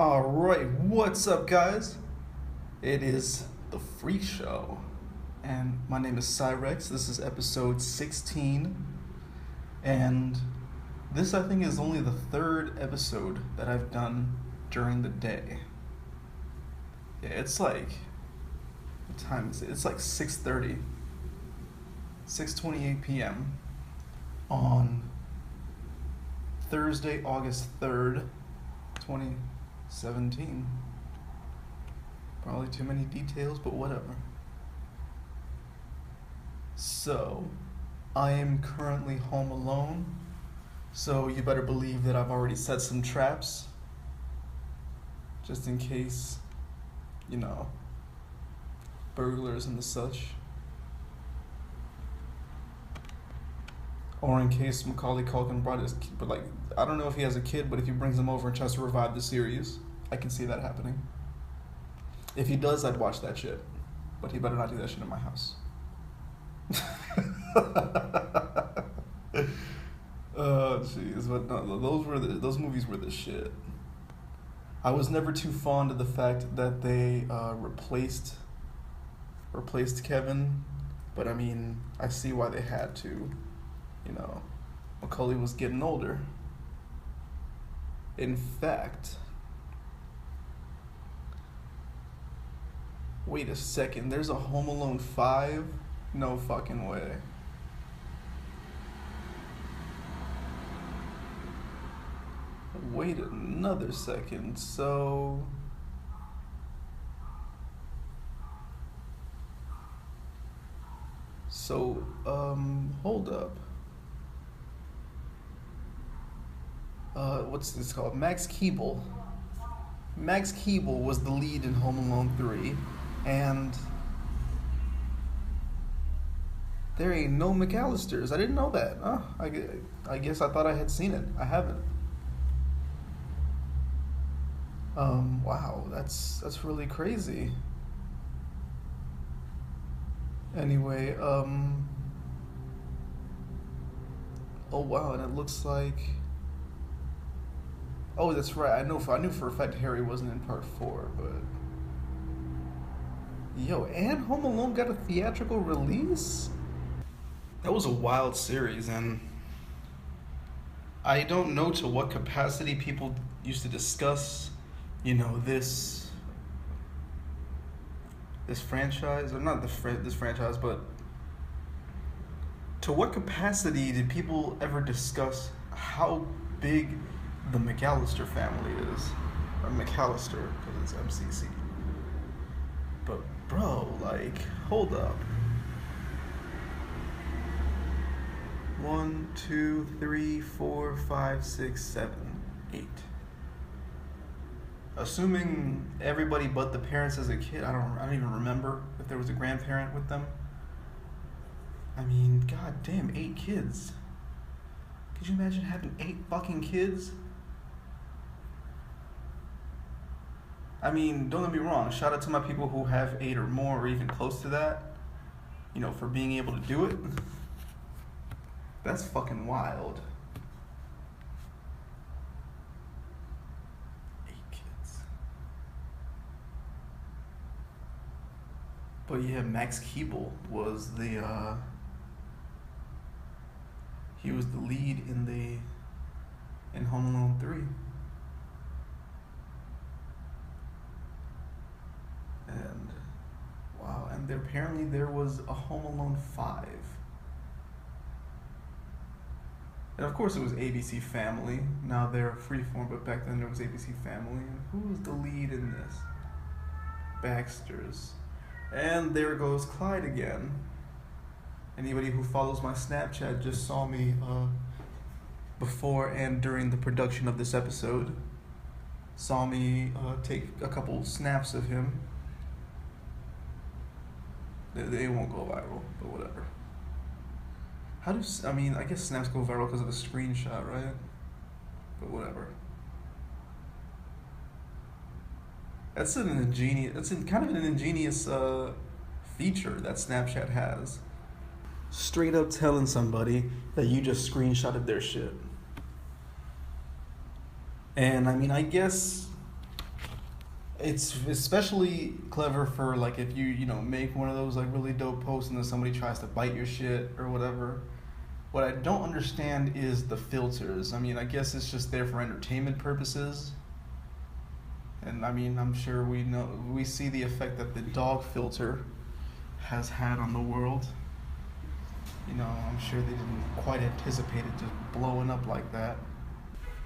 Alright, what's up, guys? It is the Freak Show, and my name is Cyrex. This is episode 16, and this, I think, is only the third episode that I've done during the day. Yeah, it's like, what time is it? It's like 6:30, 6:28 p.m. on Thursday, August 3rd, 2017. Probably too many details, but whatever. So, I am currently home alone, so you better believe that I've already set some traps, just in case, burglars and the such. Or in case Macaulay Culkin brought his kid, but I don't know if he has a kid, but if he brings him over and tries to revive the series, I can see that happening. If he does, I'd watch that shit. But he better not do that shit in my house. Oh, jeez. But no, those movies were the shit. I was never too fond of the fact that they replaced Kevin, but I mean, I see why they had to. Macaulay was getting older. In fact, wait a second, there's a Home Alone 5? No fucking way. Wait another second, so... hold up. What's this called? Max Keeble. Max Keeble was the lead in Home Alone 3, and there ain't no McAllisters. I didn't know that. I guess I thought I had seen it. I haven't. Wow, that's really crazy. Anyway, oh wow, and it looks like, oh, that's right. I knew for a fact Harry wasn't in part 4, but yo, and Home Alone got a theatrical release? That was a wild series, and I don't know to what capacity people used to discuss, this franchise, or not this franchise, but to what capacity did people ever discuss how big the McAllister family is? Or McAllister, because it's MCC. But bro, hold up. 1, 2, 3, 4, 5, 6, 7, 8. Assuming everybody but the parents as a kid, I don't even remember if there was a grandparent with them. I mean, god damn, 8 kids. Could you imagine having 8 fucking kids? I mean, don't get me wrong, shout out to my people who have 8 or more, or even close to that, for being able to do it. That's fucking wild. 8 kids. But yeah, Max Keeble was he was the lead in Home Alone 3. And wow, and apparently there was a Home Alone 5. And of course it was ABC Family. Now they're Freeform, but back then there was ABC Family. And who was the lead in this? Baxter's. And there goes Clyde again. Anybody who follows my Snapchat just saw me before and during the production of this episode. Saw me take a couple snaps of him. They won't go viral, but whatever. I guess snaps go viral because of a screenshot, right? But whatever. That's kind of an ingenious feature that Snapchat has. Straight up telling somebody that you just screenshotted their shit. And I mean, I guess it's especially clever for like if you make one of those like really dope posts and then somebody tries to bite your shit or whatever. What I don't understand is the filters. I mean, I guess it's just there for entertainment purposes. And I mean, I'm sure we see the effect that the dog filter has had on the world. I'm sure they didn't quite anticipate it just blowing up like that.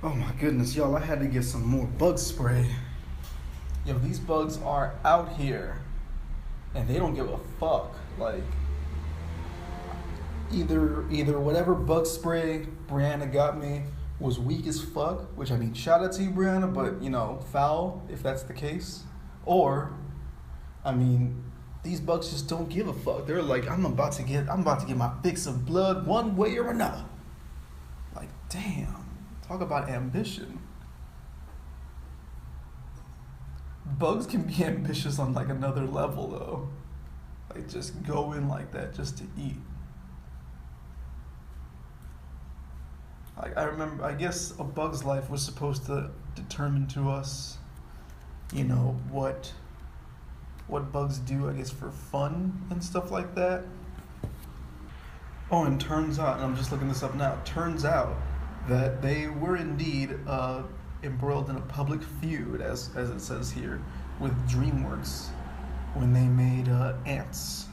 Oh my goodness, y'all, I had to get some more bug spray. Yo, these bugs are out here and they don't give a fuck. Like, either whatever bug spray Brianna got me was weak as fuck, which I mean, shout out to you, Brianna, but foul if that's the case. Or, I mean, these bugs just don't give a fuck. They're like, I'm about to get my fix of blood one way or another. Like, damn, talk about ambition. Bugs can be ambitious on like another level though. Like just go in like that just to eat. Like I guess a bug's life was supposed to determine to us, what bugs do, I guess, for fun and stuff like that. Oh, and turns out, and I'm just looking this up now, turns out that they were indeed embroiled in a public feud, as it says here, with DreamWorks when they made Ants.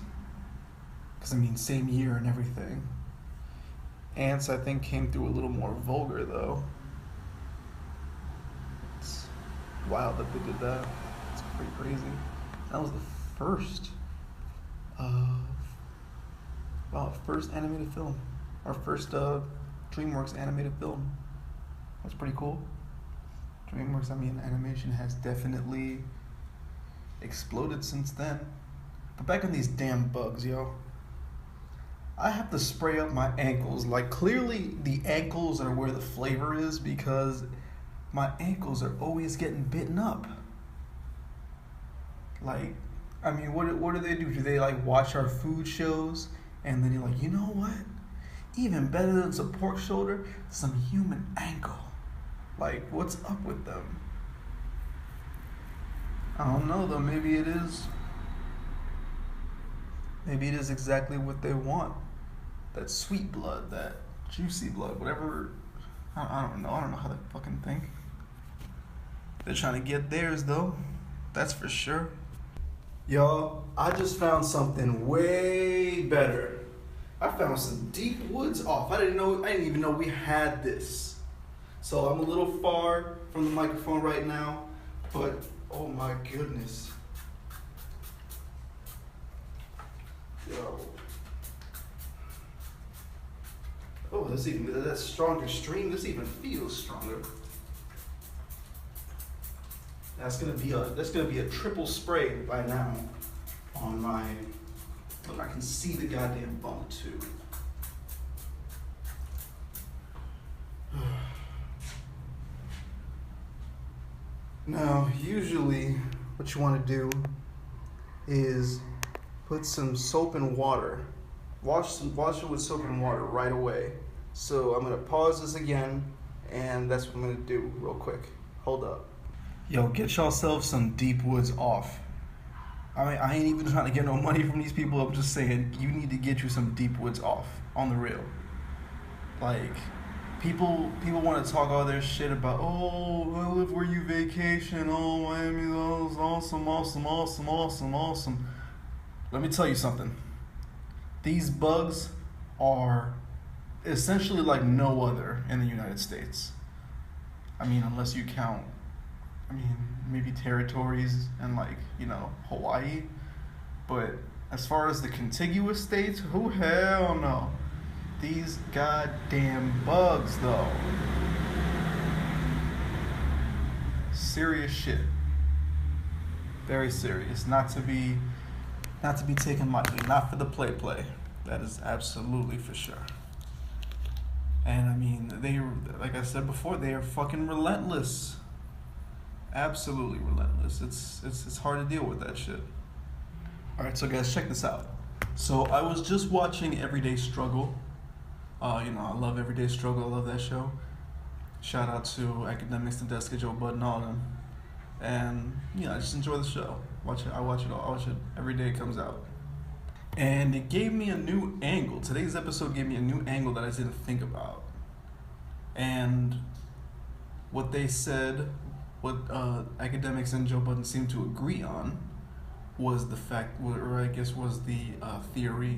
Because, I mean, same year and everything. Ants, I think, came through a little more vulgar, though. It's wild that they did that. It's pretty crazy. That was the first animated film. Our first DreamWorks animated film. That's pretty cool. DreamWorks, I mean, animation has definitely exploded since then. But back on these damn bugs, yo. I have to spray up my ankles. Like, clearly the ankles are where the flavor is because my ankles are always getting bitten up. Like, I mean, what do they do? Do they, like, watch our food shows? And then you're like, you know what? Even better than some pork shoulder, some human ankle. Like, what's up with them? I don't know, though. Maybe it is exactly what they want. That sweet blood, that juicy blood, whatever. I don't know. I don't know how they fucking think. They're trying to get theirs, though. That's for sure. Y'all, I just found something way better. I found some deep woods off. I didn't even know we had this. So I'm a little far from the microphone right now, but oh my goodness. Yo. Oh, that's stronger stream. This even feels stronger. That's gonna be a triple spray by now on my. Look, I can see the goddamn bump too. Now, usually, what you want to do is put some soap and water. Wash it with soap and water right away. So I'm gonna pause this again, and that's what I'm gonna do real quick. Hold up. Yo, get yourself some deep woods off. I ain't even trying to get no money from these people. I'm just saying you need to get you some deep woods off on the real. Like, people want to talk all their shit about, oh, I live where you vacation. Oh, Miami, oh, awesome. Let me tell you something. These bugs are essentially like no other in the United States. I mean, unless you count, maybe territories and like, Hawaii. But as far as the contiguous states, who hell no. These goddamn bugs though. Serious shit. Very serious. Not to be taken lightly. Not for the play. That is absolutely for sure. And they, like I said before, they are fucking relentless. Absolutely relentless. It's hard to deal with that shit. Alright, so guys, check this out. So I was just watching Everyday Struggle. I love Everyday Struggle. I love that show. Shout out to Academics, Tedesca, Joe Budden, all of them. and I just enjoy the show. Watch it. I watch it all. I watch it every day it comes out, and it gave me a new angle. Today's episode gave me a new angle that I didn't think about, and what they said, what academics and Joe Budden seemed to agree on, was the fact, or I guess was the theory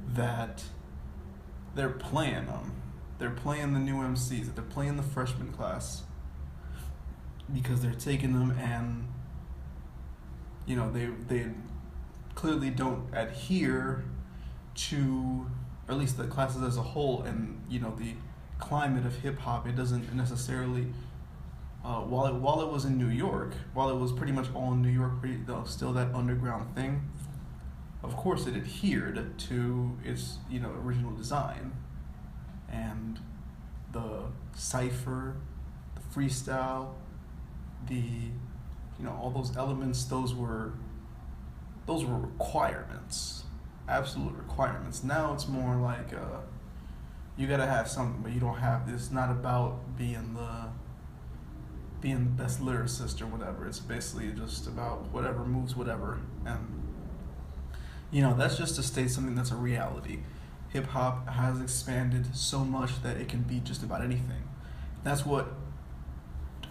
that they're playing them. They're playing the new MCs. That they're playing the freshman class because they're taking them, and they clearly don't adhere to, or at least the classes as a whole, and the climate of hip hop. It doesn't necessarily. While it was in New York, while it was pretty much all in New York, still that underground thing. Of course, it adhered to its original design, and the cipher, the freestyle, the all those elements. Those were requirements, absolute requirements. Now it's more like you gotta have something, but you don't have this. It's not about being the best lyricist or whatever. It's basically just about whatever moves whatever. And that's just to state something that's a reality. Hip hop has expanded so much that it can be just about anything. That's what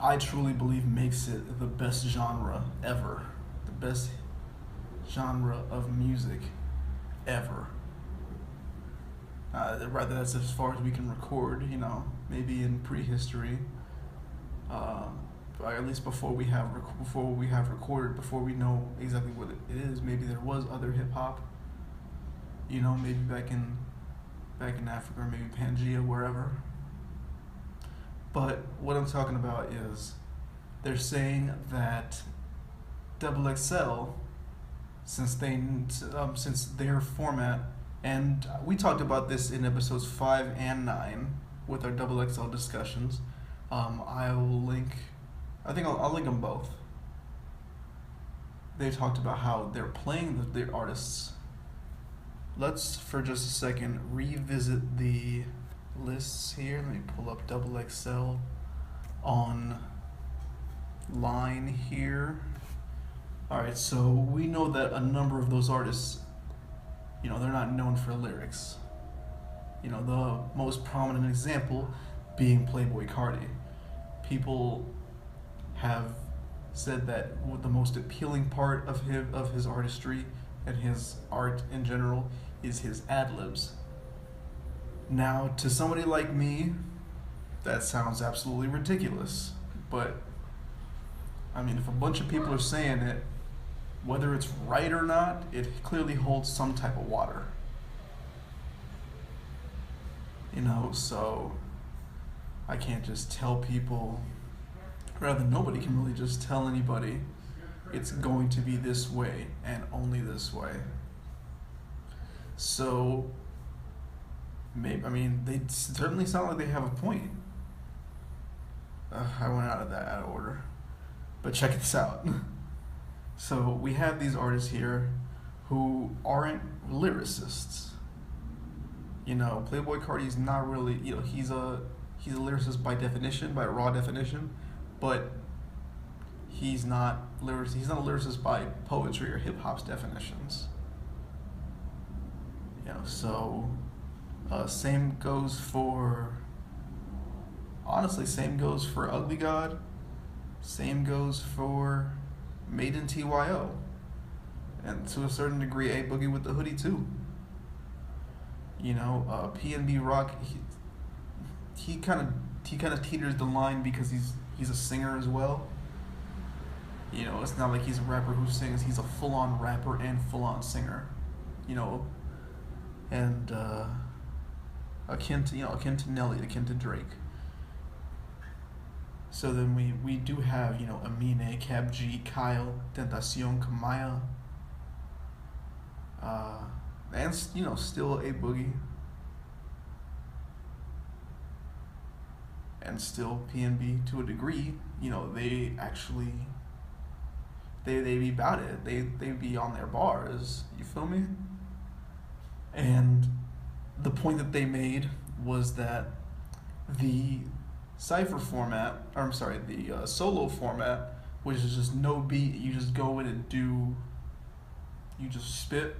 I truly believe makes it the best genre ever. The best genre of music ever. Rather, that's as far as we can record, maybe in prehistory. Or at least before we have recorded, before we know exactly what it is. Maybe there was other hip hop, maybe back in Africa, or maybe Pangea, wherever. But what I'm talking about is they're saying that XXL, since their format, and we talked about this in episodes 5 and 9 with our XXL discussions. I'll link them both. They talked about how they're playing their artists. Let's, for just a second, revisit the lists here. Let me pull up XXL online here. Alright, so we know that a number of those artists, they're not known for lyrics. The most prominent example being Playboi Carti. People have said that the most appealing part of his artistry and his art in general is his ad-libs. Now, to somebody like me, that sounds absolutely ridiculous. But, if a bunch of people are saying it, whether it's right or not, it clearly holds some type of water. So I can't just tell people, rather nobody can really just tell anybody it's going to be this way and only this way. So they certainly sound like they have a point. I went out of order, but check this out. So we have these artists here who aren't lyricists. Playboi Carti is not really, he's a lyricist by definition, by raw definition, but he's not a lyricist by poetry or hip hop's definitions. Same goes for Ugly God. Same goes for Made in TYO, and to a certain degree, A Boogie with the Hoodie too. PNB Rock. He kind of teeters the line because he's a singer as well. It's not like he's a rapper who sings. He's a full-on rapper and full-on singer. And akin to Nelly, akin to Drake. So then we do have, Amine, Cab G, Kyle, Tentacion, Kamaya, and, still A Boogie, and still PNB to a degree. They actually, they be about it. They be on their bars, you feel me? And the point that they made was that the cipher format, the solo format which is just no beat. You just go in and you just spit.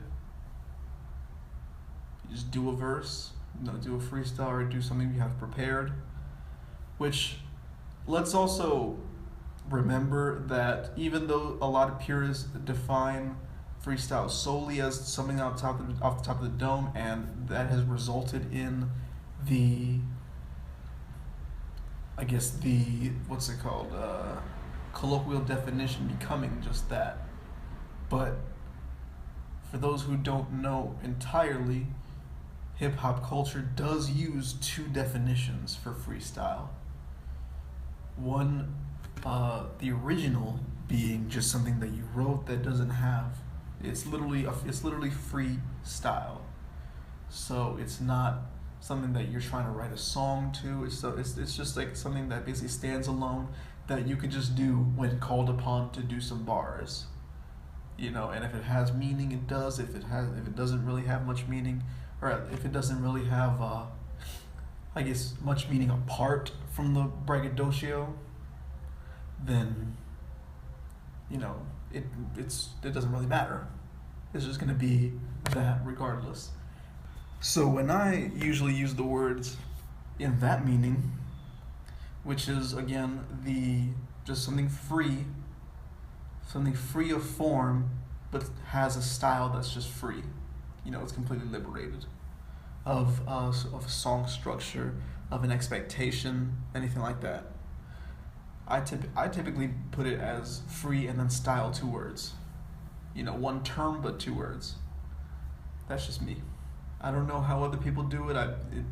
You just do a verse, do a freestyle or do something you have prepared. Which, let's also remember that even though a lot of purists define freestyle solely as something off the top of the dome, and that has resulted in the colloquial definition becoming just that. But for those who don't know entirely, hip-hop culture does use two definitions for freestyle. One, the original being just something that you wrote that doesn't have, it's literally freestyle. So it's not something that you're trying to write a song to. It's just like something that basically stands alone that you can just do when called upon to do some bars. And if it has meaning, it does. If it doesn't really have much meaning, or if it doesn't really have much meaning apart from the braggadocio, then it doesn't really matter. It's just gonna be that regardless. So when I usually use the words in that meaning, which is again just something free of form, but has a style that's just free. It's completely liberated of a song structure, of an expectation, anything like that. I typically put it as free and then style, 2 words. One term but 2 words. That's just me. I don't know how other people do it.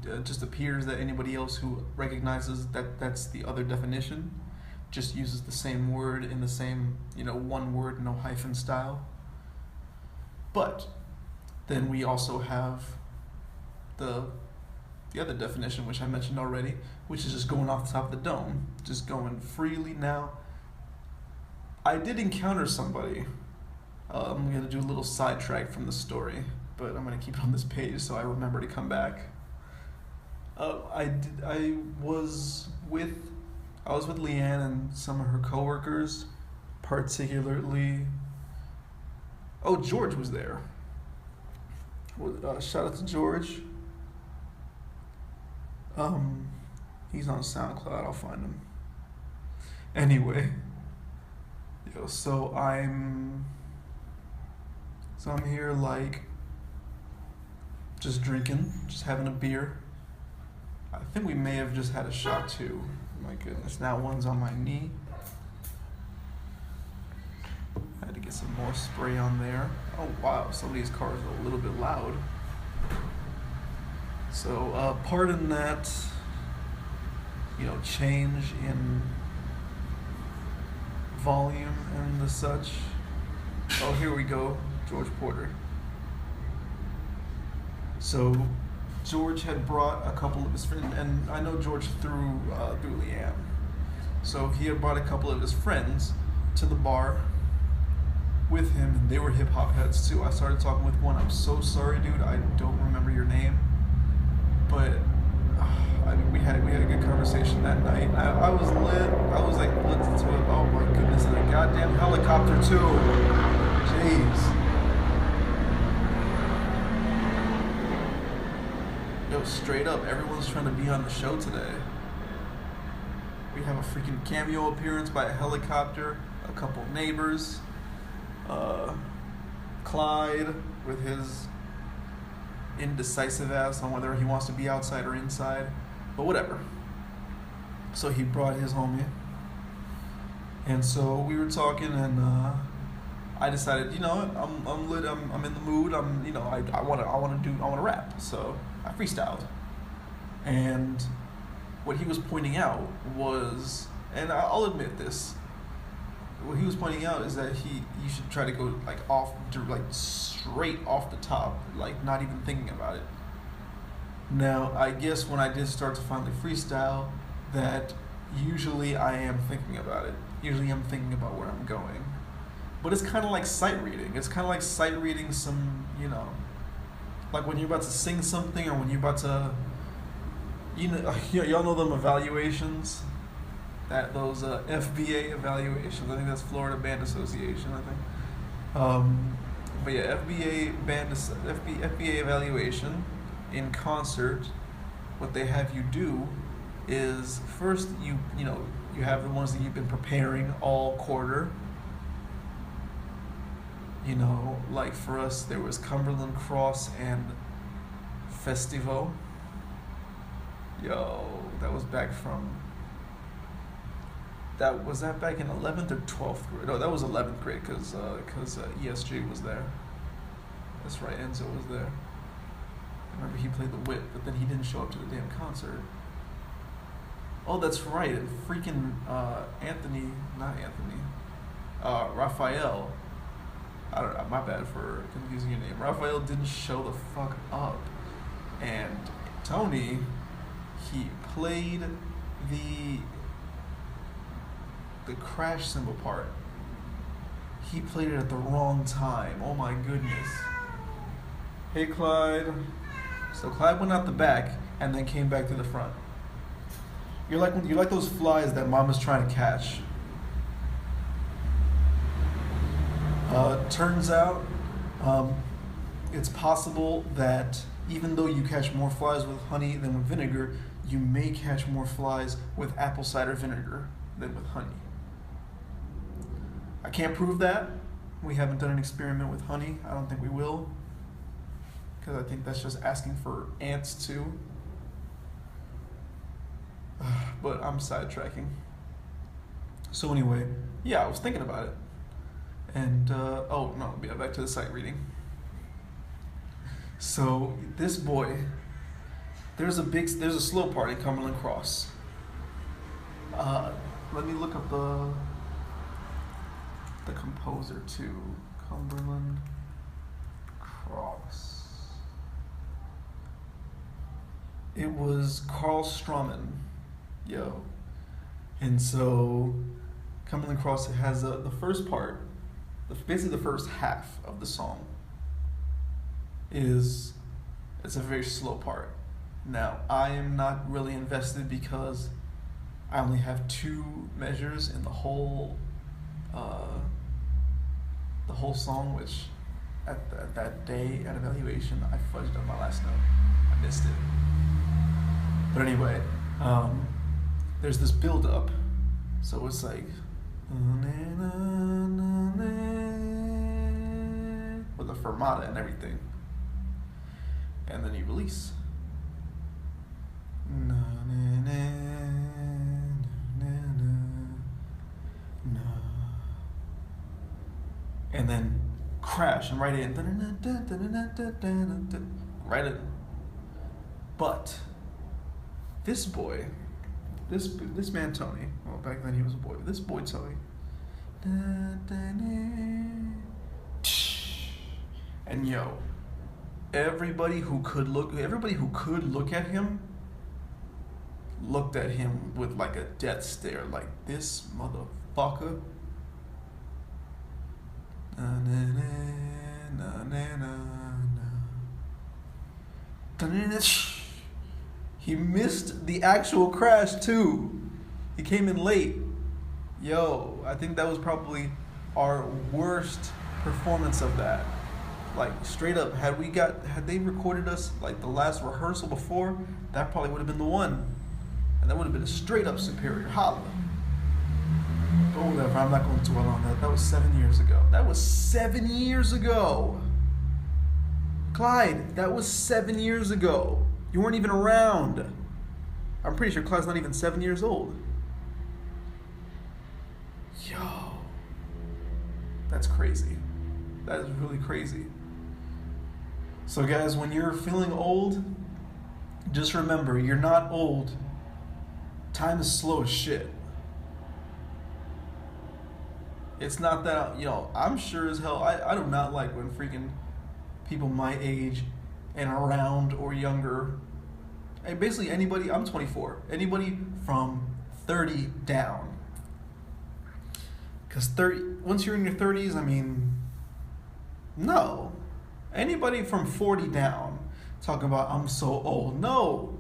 It just appears that anybody else who recognizes that that's the other definition just uses the same word in the same, 1 word, no hyphen style. But then we also have the other definition, which I mentioned already, which is just going off the top of the dome, just going freely. Now, I did encounter somebody. I'm going to do a little sidetrack from the story, but I'm going to keep it on this page so I remember to come back. I was with Leanne and some of her coworkers, particularly. Oh, George was there. Shout out to George. He's on SoundCloud. I'll find him. Anyway, so I'm here just drinking, just having a beer. I think we may have just had a shot too. My goodness, now one's on my knee. I had to get some more spray on there. Oh wow, some of these cars are a little bit loud. So pardon that, change in volume and the such. Oh, here we go, George Porter. So George had brought a couple of his friends, and I know George through Leanne. So he had brought a couple of his friends to the bar with him, and they were hip hop heads too. I started talking with one. I'm so sorry, dude. I don't remember your name, but we had a good conversation that night. I was lit. I was lit to it. Oh my goodness, and a goddamn helicopter too. Jeez. Yo, straight up, everyone's trying to be on the show today. We have a freaking cameo appearance by a helicopter, a couple neighbors, Clyde with his indecisive ass on whether he wants to be outside or inside, but whatever. So he brought his homie, and so we were talking, and I decided, I'm lit, I'm in the mood, I want to rap, so I freestyled. And what he was pointing out was, and I'll admit this, what he was pointing out is that you should try to go straight off the top, not even thinking about it. Now, I guess when I did start to finally freestyle, that usually I am thinking about it. Usually I'm thinking about where I'm going. But it's kind of like sight reading. It's kind of like sight reading some, like when you're about to sing something, or when you're about to, y'all know them evaluations. those FBA evaluations. I think that's Florida Band Association. I think. But yeah, FBA evaluation in concert. What they have you do is first you have the ones that you've been preparing all quarter. Like for us, there was Cumberland Cross and Festivo. Yo, that was back back in 11th or 12th grade? No, that was 11th grade because ESG was there. That's right, Enzo was there. I remember he played the whip, but then he didn't show up to the damn concert. Oh, that's right, freaking Raphael. I don't know, my bad for confusing your name. Raphael didn't show the fuck up. And Tony, he played the crash cymbal part. He played it at the wrong time. Oh my goodness. Hey Clyde. So Clyde went out the back and then came back to the front. You're like those flies that mama's trying to catch. Turns out, it's possible that even though you catch more flies with honey than with vinegar, you may catch more flies with apple cider vinegar than with honey. I can't prove that. We haven't done an experiment with honey. I don't think we will, because I think that's just asking for ants too. But I'm sidetracking. So anyway, yeah, I was thinking about it. And, back to the sight reading. So, this boy, there's a slow part in Cumberland Cross. Let me look up the composer too. Cumberland Cross. It was Carl Straumann. Yo. And so, Cumberland Cross has the first part. Basically the first half of the song it's a very slow part. Now, I am not really invested because I only have 2 measures in the whole song, which at that day at evaluation I fudged on my last note. I missed it. But anyway, there's this build up. So it's like with the fermata and everything, and then you release, and then crash and right in, right in. But this boy, this man Tony, well back then he was a boy, but this boy Tony, and yo, everybody who could look at him looked at him with like a death stare, like this motherfucker. He missed the actual crash too. He came in late. Yo, I think that was probably our worst performance of that. Like straight up, had they recorded us like the last rehearsal before, that probably would have been the one. And that would have been a straight up superior holla. But whatever, I'm not going to dwell on that. That was 7 years ago. That was 7 years ago. Clyde, that was 7 years ago. You weren't even around. I'm pretty sure Clyde's not even 7 years old. Yo. That's crazy. That is really crazy. So guys, when you're feeling old, just remember, you're not old. Time is slow as shit. It's not that, I'm sure as hell, I do not like when freaking people my age and around or younger, and basically anybody, I'm 24, anybody from 30 down. Because once you're in your 30s, no. Anybody from 40 down talking about, I'm so old. No.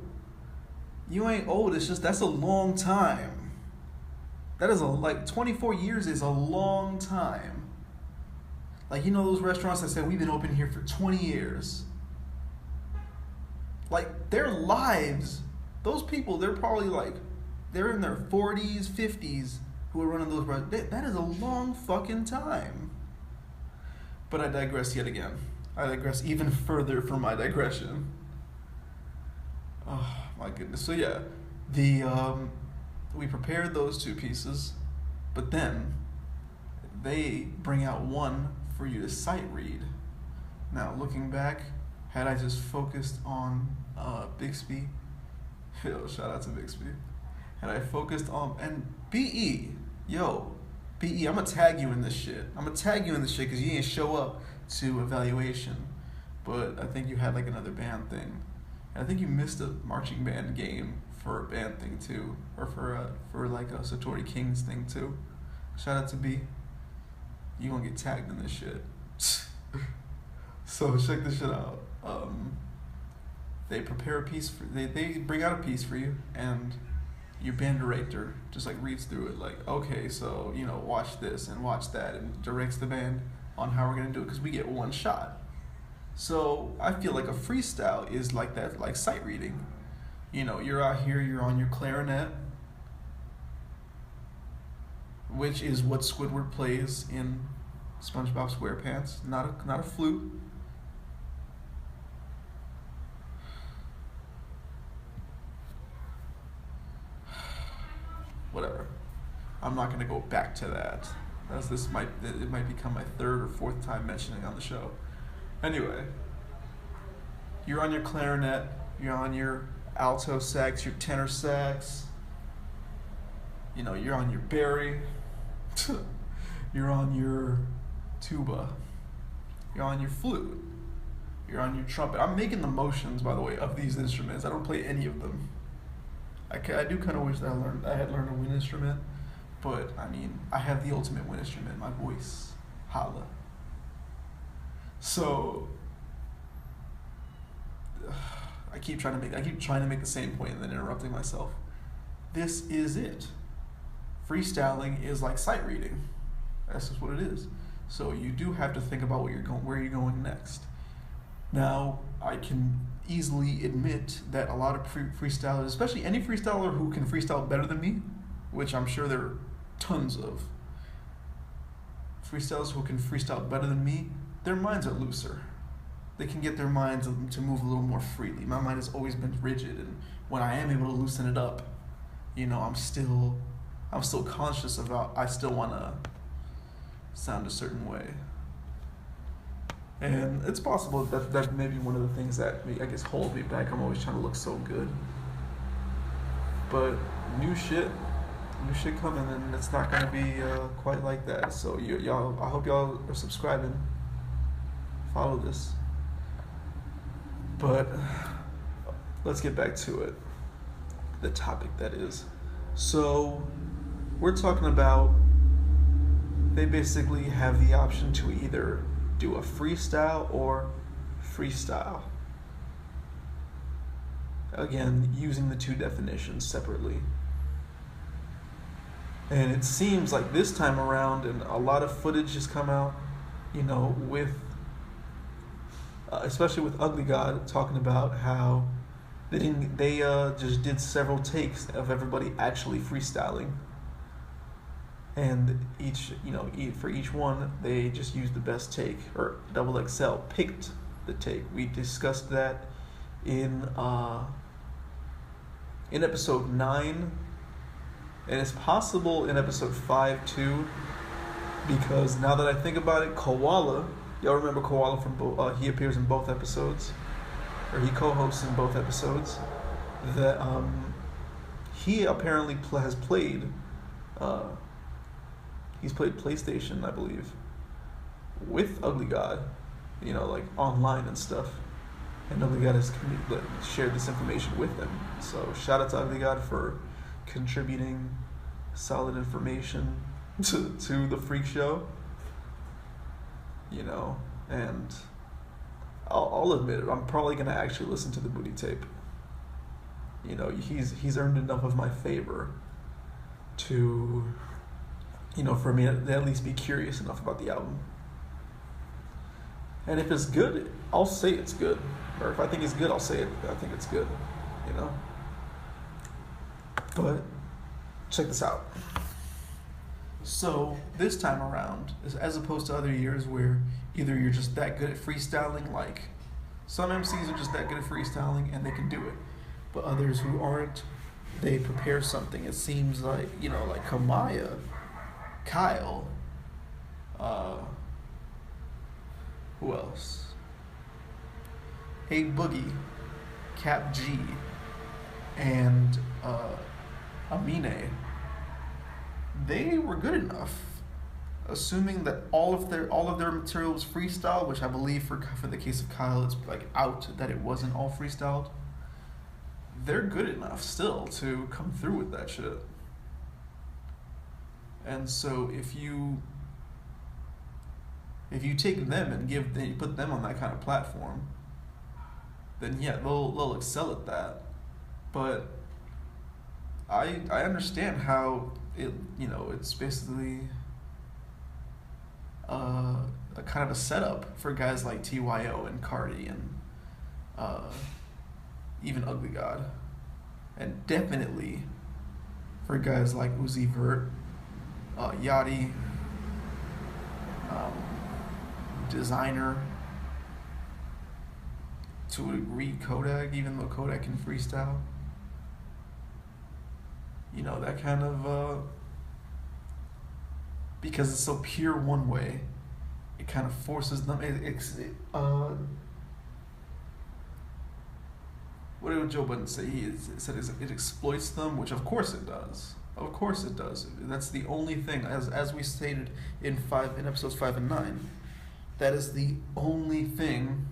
You ain't old, it's just that's a long time. That is like 24 years is a long time. Like, you know those restaurants that say we've been open here for 20 years. Like, their lives, those people, they're probably like, they're in their 40s, 50s who are running those restaurants. That is a long fucking time. But I digress yet again. I digress even further from my digression. Oh my goodness. So yeah, we prepared those two pieces, but then they bring out one for you to sight read. Now, looking back, had I just focused on Bixby, shout out to Bixby. Had I focused on, and BE, BE, I'm gonna tag you in this shit. Because you didn't show up to evaluation, but I think you had like another band thing. And I think you missed a marching band game for a band thing too, or for like a Satori Kings thing too. Shout out to B. You gonna get tagged in this shit. So check this shit out. They prepare a piece they bring out a piece for you, and your band director just like reads through it like, okay, so watch this and watch that, and directs the band on how we're gonna do it, because we get one shot. So I feel like a freestyle is like that, like sight reading. You're out here, you're on your clarinet, which is what Squidward plays in SpongeBob SquarePants, not a flute. Whatever. I'm not gonna go back to that, as it might become my third or fourth time mentioning on the show. Anyway, you're on your clarinet, you're on your alto sax, your tenor sax, you're on your bari, you're on your tuba, you're on your flute, you're on your trumpet. I'm making the motions, by the way, of these instruments. I don't play any of them. I do kind of wish that I had learned a wind instrument, but I mean, I have the ultimate wind instrument, my voice. Holla. So I keep trying to make the same point and then interrupting myself. This is it. Freestyling is like sight reading. That's just what it is. So you do have to think about where you're going next. Now, I can easily admit that a lot of freestylers, especially any freestyler who can freestyle better than me, which I'm sure there are tons of freestylers who can freestyle better than me, their minds are looser. They can get their minds to move a little more freely. My mind has always been rigid, and when I am able to loosen it up, I'm still conscious about, I still want to sound a certain way. And it's possible that may be one of the things that, I guess, hold me back. I'm always trying to look so good. But new shit coming, and it's not going to be quite like that. So y'all, I hope y'all are subscribing. Follow this. But let's get back to it. The topic, that is. So we're talking about, they basically have the option to either do a freestyle or freestyle. Again, using the two definitions separately. And it seems like this time around, and a lot of footage has come out, with, especially with Ugly God, talking about how they just did several takes of everybody actually freestyling. And for each one, they just used the best take, or XXL picked the take. We discussed that in episode 9, and it's possible in episode 5 too, because now that I think about it, Koala, y'all remember Koala from he appears in both episodes, or he co-hosts in both episodes. That he apparently has played. He's played PlayStation, I believe, with Ugly God, like online and stuff. And Ugly God has shared this information with him. So shout out to Ugly God for contributing solid information to the Freak Show. And I'll admit it, I'm probably gonna actually listen to the booty tape. He's earned enough of my favor to for me to at least be curious enough about the album. And if it's good, I'll say it's good. Or if I think it's good, I'll say I think it's good, But check this out. So this time around, as opposed to other years where either you're just that good at freestyling, like some MCs are just that good at freestyling and they can do it, but others who aren't, they prepare something. It seems like, like Kamaya, Kyle, who else? A Boogie, Cap G, and Amine. They were good enough, assuming that all of their material was freestyle, which I believe for the case of Kyle, it's like out that it wasn't all freestyled. They're good enough still to come through with that shit. And so if you take them and you put them on that kind of platform, then yeah, they'll excel at that. But I understand how it's basically a kind of a setup for guys like TYO and Cardi and even Ugly God, and definitely for guys like Uzi Vert, Yachty, Designer, to a degree Kodak, even though Kodak can freestyle. That kind of, because it's so pure one way, it kind of forces them, what did Joe Budden say? He said it exploits them, which of course it does. Of course it does. That's the only thing, as we stated in episodes 5 and 9, that is the only thing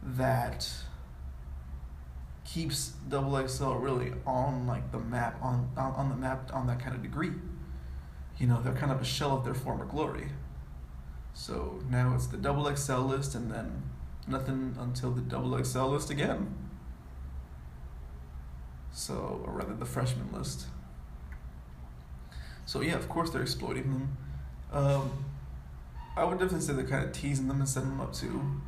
that keeps XXL really on like the map, on the map on that kind of degree. They're kind of a shell of their former glory. So now it's the XXL list, and then nothing until the XXL list again. So, or rather the freshman list. So yeah, of course they're exploiting them. I would definitely say they're kind of teasing them and setting them up too.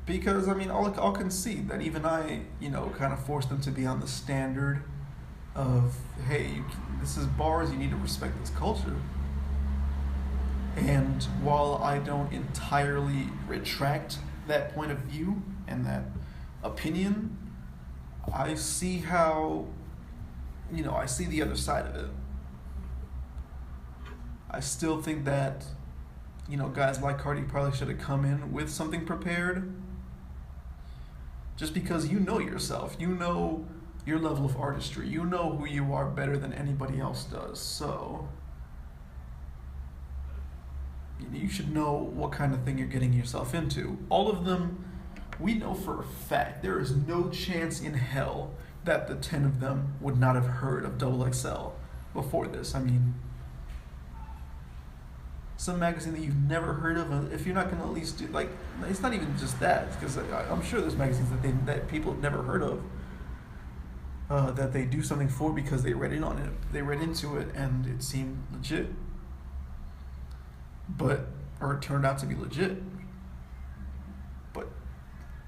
Because, I'll concede that even I, kind of forced them to be on the standard of, hey, this is bars, you need to respect this culture. And while I don't entirely retract that point of view and that opinion, I see how, I see the other side of it. I still think that, guys like Cardi probably should have come in with something prepared. Just because you know yourself, you know your level of artistry, you know who you are better than anybody else does. So you should know what kind of thing you're getting yourself into. All of them, we know for a fact there is no chance in hell that the 10 of them would not have heard of XXL before this. Some magazine that you've never heard of, if you're not going to at least do, like, it's not even just that, because I'm sure there's magazines that people have never heard of, that they do something for because they read into it and it seemed legit, or it turned out to be legit. But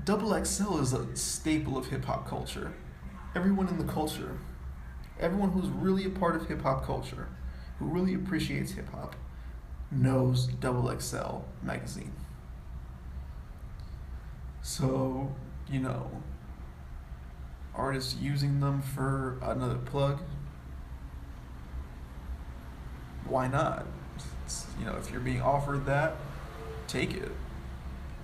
XXL is a staple of hip-hop culture. Everyone in the culture, everyone who's really a part of hip-hop culture, who really appreciates hip-hop, knows XXL magazine. So, artists using them for another plug, why not? If you're being offered that, take it.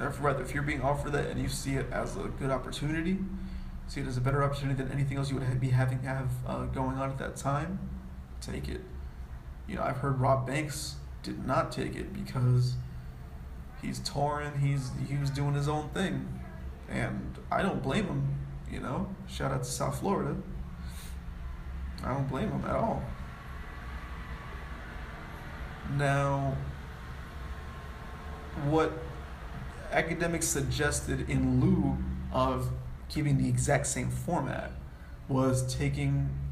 If you're being offered that and you see it as a good opportunity, see it as a better opportunity than anything else you would be having going on at that time, take it. I've heard Rob Banks did not take it because he's touring, he was doing his own thing, and I don't blame him. Shout out to South Florida. I don't blame him at all. Now, what academics suggested in lieu of keeping the exact same format was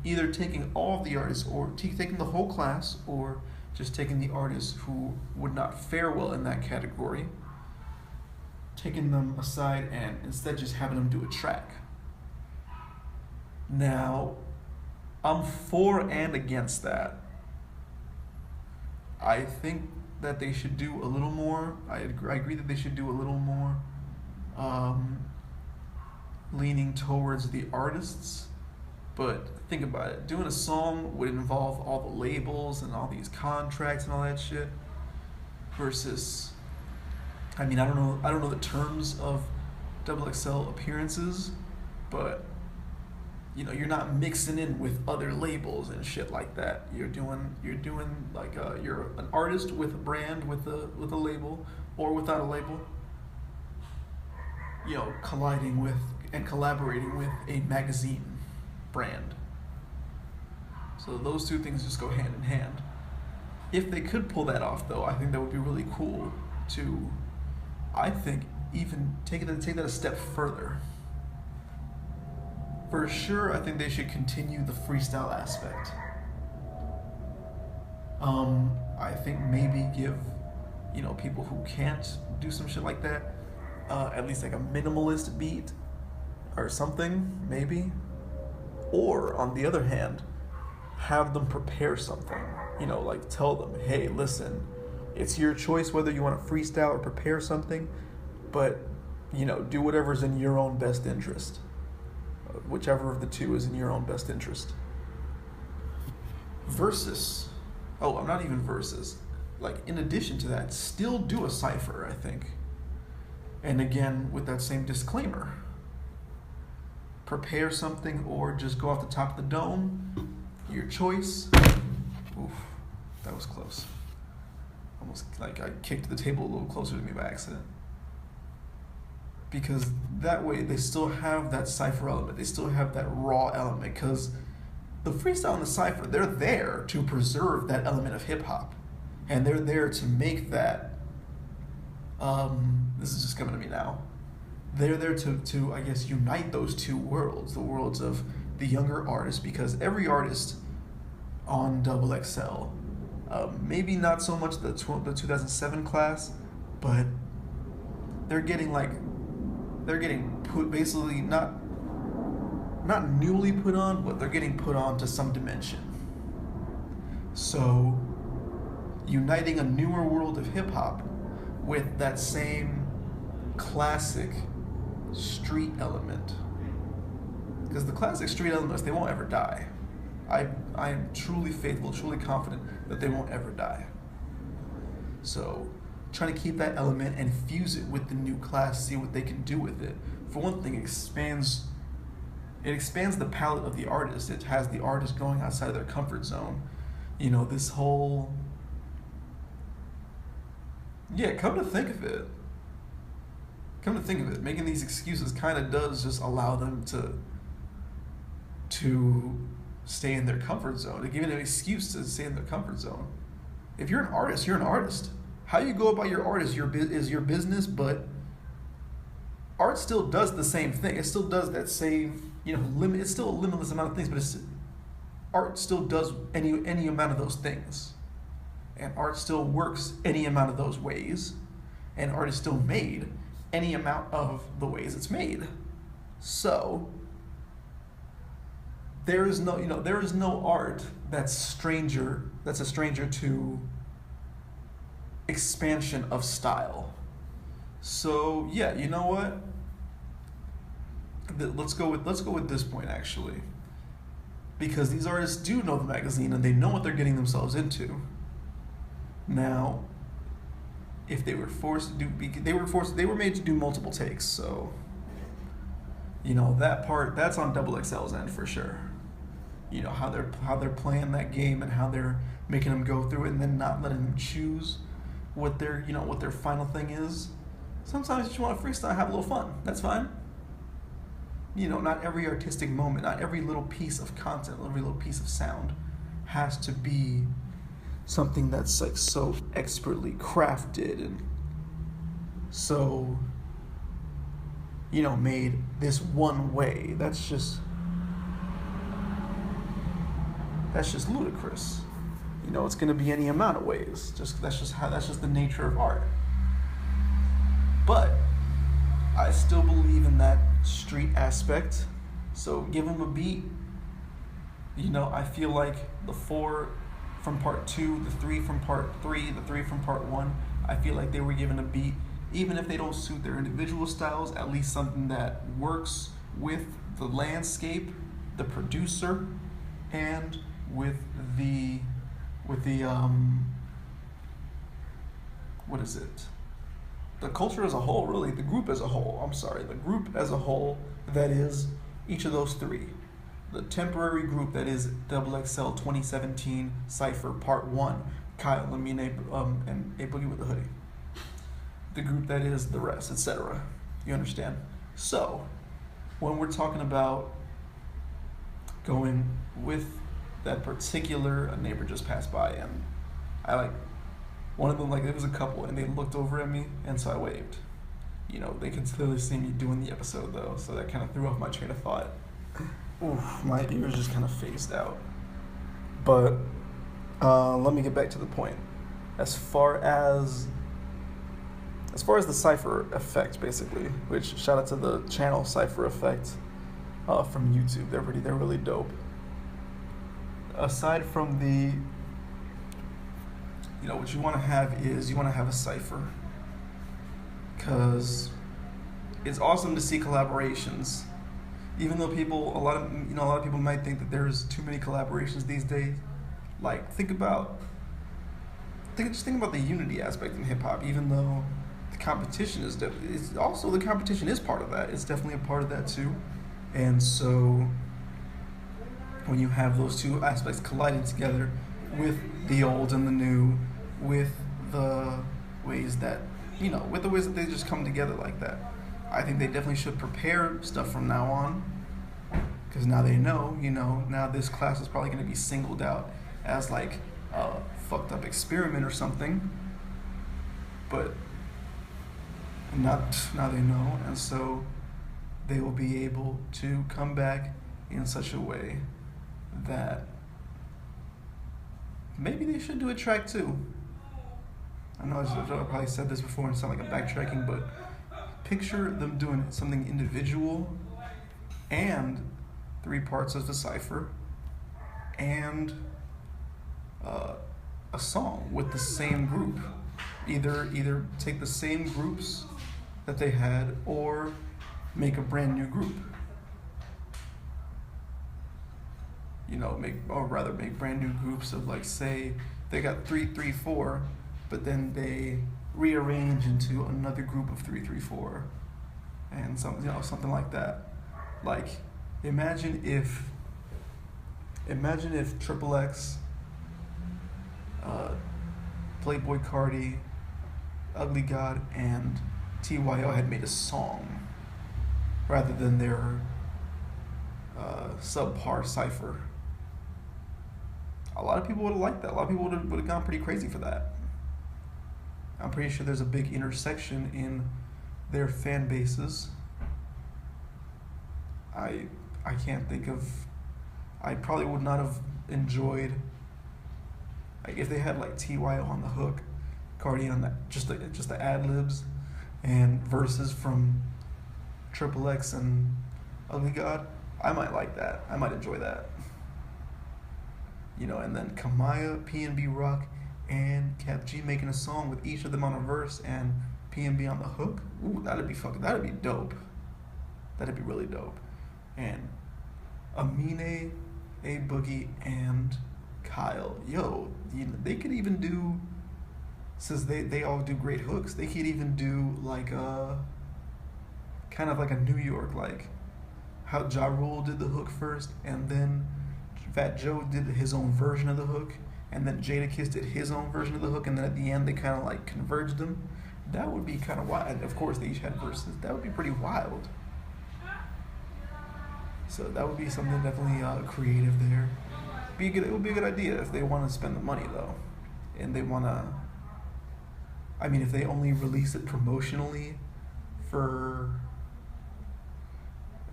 either taking all of the artists or taking the whole class, or just taking the artists who would not fare well in that category, taking them aside and instead just having them do a track. Now, I'm for and against that. I think that they should do a little more. I agree that they should do a little more leaning towards the artists. But think about it. Doing a song would involve all the labels and all these contracts and all that shit. Versus, I mean, I don't know the terms of XXL appearances, but you're not mixing in with other labels and shit like that. You're doing like you're an artist with a brand, with a label or without a label. Colliding with and collaborating with a magazine brand. So those two things just go hand in hand. If they could pull that off, though, I think that would be really cool to, I think, even take that a step further. For sure, I think they should continue the freestyle aspect. I think maybe give, people who can't do some shit like that, at least like a minimalist beat or something, maybe. Or, on the other hand, have them prepare something. Like tell them, hey, listen, it's your choice whether you want to freestyle or prepare something, but, do whatever's in your own best interest. Whichever of the two is in your own best interest. Versus. Oh, I'm not even versus. Like, in addition to that, still do a cypher, I think. And again, with that same disclaimer. Prepare something or just go off the top of the dome. Your choice. Oof, that was close. Almost like I kicked the table a little closer to me by accident. Because that way they still have that cypher element. They still have that raw element. Because the freestyle and the cypher, they're there to preserve that element of hip hop. And they're there to make that, this is just coming to me now. They're there to I guess, unite those two worlds. The worlds of the younger artists. Because every artist on XXL, maybe not so much the 2007 class, but they're getting put basically not newly put on, but they're getting put on to some dimension. So uniting a newer world of hip hop with that same classic street element, because the classic street elements, they won't ever die. I am truly faithful, truly confident that they won't ever die. So trying to keep that element and fuse it with the new class, see what they can do with it. For one thing, it expands the palette of the artist. It has the artist going outside of their comfort zone. This whole, come to think of it, making these excuses kind of does just allow them to stay in their comfort zone, to give it an excuse to stay in their comfort zone. If you're an artist, you're an artist. How you go about your art is your business, but art still does the same thing. It still does that same, limit. It's still a limitless amount of things, but art still does any amount of those things. And art still works any amount of those ways. And art is still made any amount of the ways it's made. So there is no art that's a stranger to expansion of style. So yeah, you know what? Let's go with this point actually, because these artists do know the magazine and they know what they're getting themselves into. Now, if they were forced to they were made to do multiple takes, so that part, that's on XXL's end for sure. How they're playing that game and how they're making them go through it and then not letting them choose what their final thing is. Sometimes you just want to freestyle, have a little fun. That's fine. Not every artistic moment, not every little piece of content, every little piece of sound has to be something that's like so expertly crafted and so made this one way. That's just That's just ludicrous. It's going to be any amount of ways. That's just the nature of art. But I still believe in that street aspect. So give them a beat. I feel like the 4 from part 2, the 3 from part 3, the 3 from part 1, I feel like they were given a beat, even if they don't suit their individual styles, at least something that works with the landscape, the producer, and with the what is it? The culture as a whole, really, the group as a whole. The group as a whole, that is each of those 3. The temporary group that is XXL 2017 Cypher Part 1, Kyle, Lamine, and A Boogie with the Hoodie. The group that is the rest, etc. You understand? So, when we're talking about going with that particular, a neighbor just passed by, and one of them, it was a couple, and they looked over at me, and so I waved. They could clearly see me doing the episode, though, so that kind of threw off my train of thought. Oof, my ears just kind of phased out. But let me get back to the point. As far as the Cypher Effect, basically, which shout out to the channel Cypher Effect from YouTube. They're really dope. Aside from what you want to have a cipher, because it's awesome to see collaborations. Even though a lot of people might think that there's too many collaborations these days. Think about the unity aspect in hip hop. Even though the competition is the competition is part of that. It's definitely a part of that too. And so when you have those two aspects colliding together with the old and the new, with the ways that they just come together like that, I think they definitely should prepare stuff from now on, because now they know, now this class is probably going to be singled out as a fucked up experiment or something, but now they know, and so they will be able to come back in such a way that maybe they should do a track too. I know I've probably said this before and sound like a backtracking, but picture them doing something individual and 3 parts of the cipher and a song with the same group. Either take the same groups that they had or make a brand new group. Make brand new groups of say they got 3-3-4, but then they rearrange into another group of 3-3-4, and something like that. Imagine if XXX, Playboy Cardi, Ugly God, and TYO had made a song rather than their subpar cipher. A lot of people would have liked that. A lot of people would have gone pretty crazy for that. I'm pretty sure there's a big intersection in their fan bases. I can't think of. I probably would not have enjoyed if they had TYO on the hook, Cardi on that, just the ad libs, and verses from XXX and Ugly God. I might like that. I might enjoy that. And then Kamaya, PNB Rock, and Cap G making a song with each of them on a verse and PNB on the hook. Ooh, that'd be dope. That'd be really dope. And Amine, A Boogie, and Kyle. They could even do, since they all do great hooks, they could even do kind of like a New York, how Ja Rule did the hook first, and then Fat Joe did his own version of the hook, and then Jadakiss did his own version of the hook, and then at the end they kind of converged them. That would be kind of wild. And of course they each had verses. That would be pretty wild. So that would be something definitely creative there. It would be a good idea if they want to spend the money though, and they want to. If they only release it promotionally,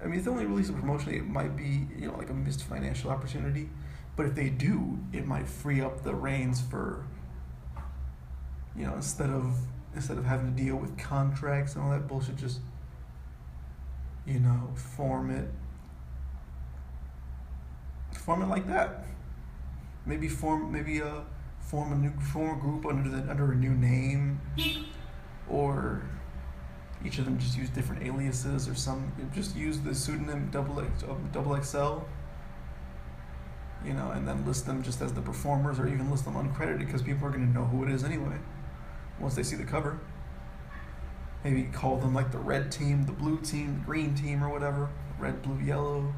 if they only release it promotionally, it might be a missed financial opportunity. But if they do, it might free up the reins for, instead of having to deal with contracts and all that bullshit, just form it like that. Maybe form a group under a new name, or each of them just use different aliases, or just use the pseudonym XXL, and then list them just as the performers, or even list them uncredited, because people are going to know who it is anyway once they see the cover. Maybe call them like the red team, the blue team, the green team, or whatever. Red, blue, yellow.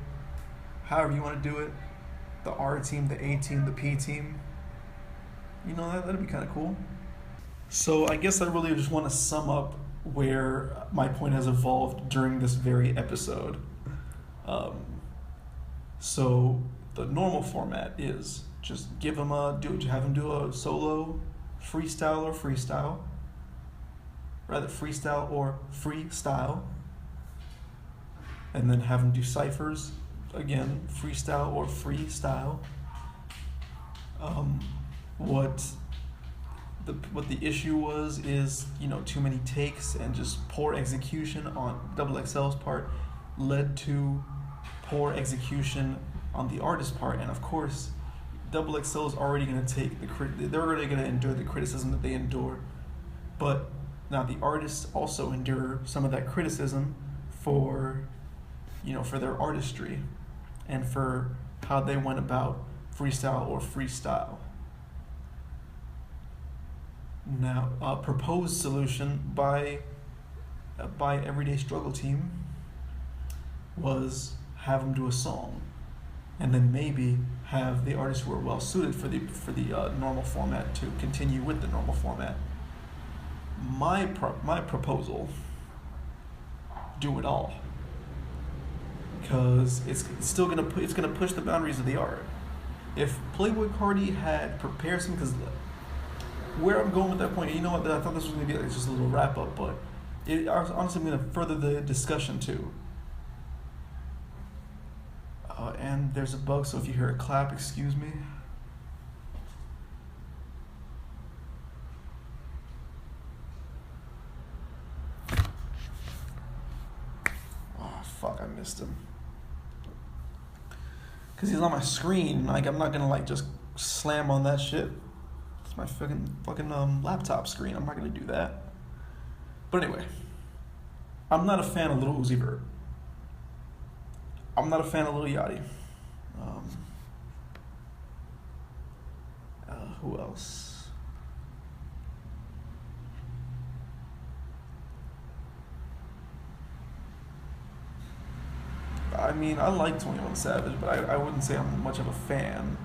However you want to do it. The R team, the A team, the P team. That'd be kind of cool. So I guess I really just want to sum up where my point has evolved during this very episode. So the normal format is just have them do a solo, freestyle or freestyle. Rather freestyle or freestyle. And then have them do ciphers. Again, freestyle or freestyle. What the issue is too many takes and just poor execution on XXL's part led to poor execution on the artist's part, and of course XXL is already going to they're already going to endure the criticism that they endure, but now the artists also endure some of that criticism for their artistry and for how they went about freestyle or freestyle. Now, a proposed solution by Everyday Struggle Team was have them do a song, and then maybe have the artists who are well suited for the normal format to continue with the normal format. My proposal: do it all, because it's gonna push the boundaries of the art. If Playboy Cardi had prepared some, because where I'm going with that point, I thought this was going to be like just a little wrap up, but honestly, I'm going to further the discussion too. And there's a bug, so if you hear a clap, excuse me. Oh fuck, I missed him. Because he's on my screen. Like, I'm not going to just slam on that shit. It's my fucking laptop screen. I'm not gonna do that. But anyway, I'm not a fan of Lil Uzi Vert. I'm not a fan of Lil Yachty. Who else? I mean, I like 21 Savage, but I wouldn't say I'm much of a fan.